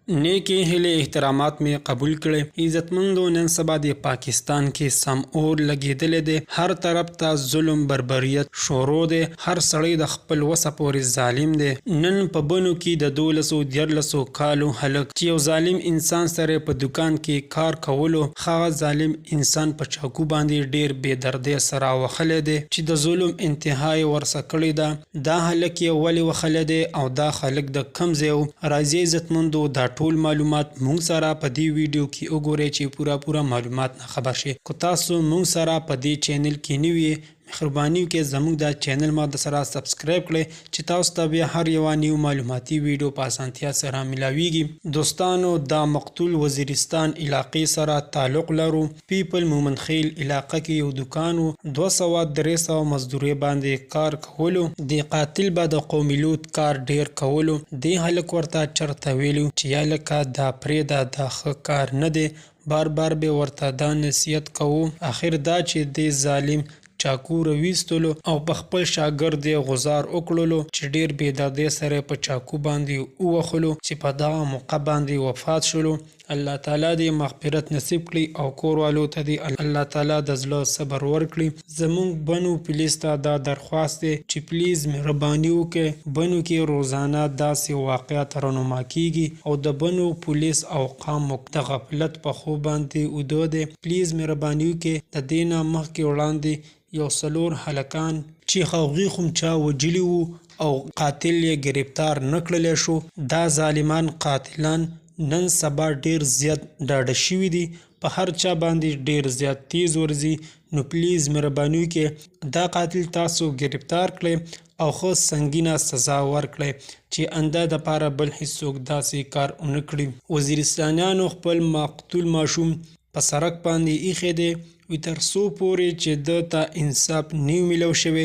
نیکی هیلې احترامات می قبول کړي. عزتمندو نن سبا د پاکستان کې سم اور لګېدلی دی. هر طرف ته ظلم بربریت شروع دی. هر سړی د خپل وسه پورې ظالم دی. نن په بنو کې د 12 کالو هلک چې یو ظالم انسان سره په دکان کې کار کولو، هغه ظالم انسان په چاقو باندې ډیر بې دردۍ سره وهلی دی چې د ظلم انتها یې ورسه کړې ده. دا هلک یې ولې وهلی دی او دا هلک د کوم ځای و؟ راځئ عزتمندو دا ټول معلومات مونږ سره په دې ویډیو کې وګورئ چې پوره معلومات نه خبر شي. که تاسو مونږ سره په دې چینل کې نوي مهرباني وکړئ زموږ دا چینل ما د سره سبسکرایب کړئ چې تاسو ته بیا هر یوه نیو معلوماتي ویډیو په اسانتیا سره ملاویږي. دوستانو دا مقتول وزیرستان علاقې سره تعلق لرو. پیپل مومن خیل علاقه کې یو دکان و، 200-300 مزدوري باندې کار کولو. د قاتل به د قومي لوط کار ډیر کولو. دې هلک ورته چرته ویلو چې یا لکه دا پرېږده دا ښه کار نه دی. بار به ورته دا نصیحت کوو. اخر دا چې د ظالم چاقو راویستلو او په خپل شاګرد یې غوزار وکړلو چې ډیر بې دردۍ سره په چاقو باندې ووهلو چې په دغه موقع باندې وفات شولو. الله تعالی دې مغفرت نصیب کړي او کوروالو ته دې الله تعالی د زړه صبر ورکړي. زموږ بنو پولیس ته دا درخواست دی چې پلیز مهرباني وکړئ. بنو کې روزانه داسې واقعات رونما کیږي او د بنو پولیس او قامو د غفلت په خوب باندې اوده دی. پلیز مهرباني وکړئ د دې نه مخکې وړاندې یو 4 هلکان چې هغوی خو چا وجلي وو او قاتل یې گرفتار نه کړلی شو. دا ظالمان قاتلان نن سبا ډیر زیات ډاډه شوي دي، په هر چا باندې ډیر زیات تیز ورځي. نو پلیز مهرباني وکړئ دا قاتل تاسو گرفتار کړئ او ښه سنګینه سزا ورکړئ چې انده دپاره بل هیڅوک داسې کار ونه کړي. وزیرستانیانو خپل مقتول ماشوم په سړک باندې ایښی دی وي تر څو پورې چې ده ته انصاف نه وي میلاو شوی،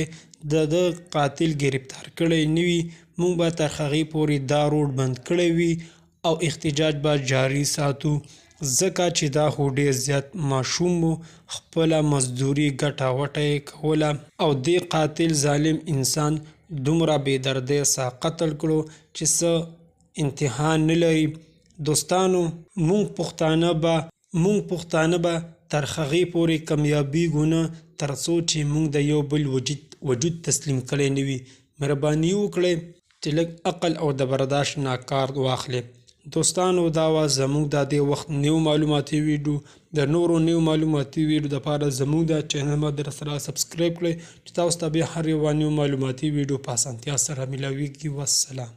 د قاتل گرفتار کړی نه وي. موږ به تر هغې پورې دا روډ بند کړی وي او احتجاج به جاري ساتو ځکه چې دا خو ډېر زیات ماشوم و، خپله مزدوري ګټه وټه یې کوله او دې قاتل ظالم انسان دومره بې دردۍ سره قتل کړو چې څه انتها نه لري. دوستانو مونږ پښتانه به تر هغې پورې کامیابیږو نه تر څو چې موږ د یو بل وجود تسلیم کړی نه وي. مهرباني وکړئ چې لږ عقل او د برداشت نه کار واخلئ. دوستانو دا وه زموږ د دې وخت نیو معلوماتي ویډیو. د نورو نیو معلوماتي ویډیو دپاره زموږ د چینل ما در سره سبسکرایب کړئ چې تاسو ته بیا هر یوه نیو معلوماتي ویډیو په اسانتیا سره ملاویږي. والسلام.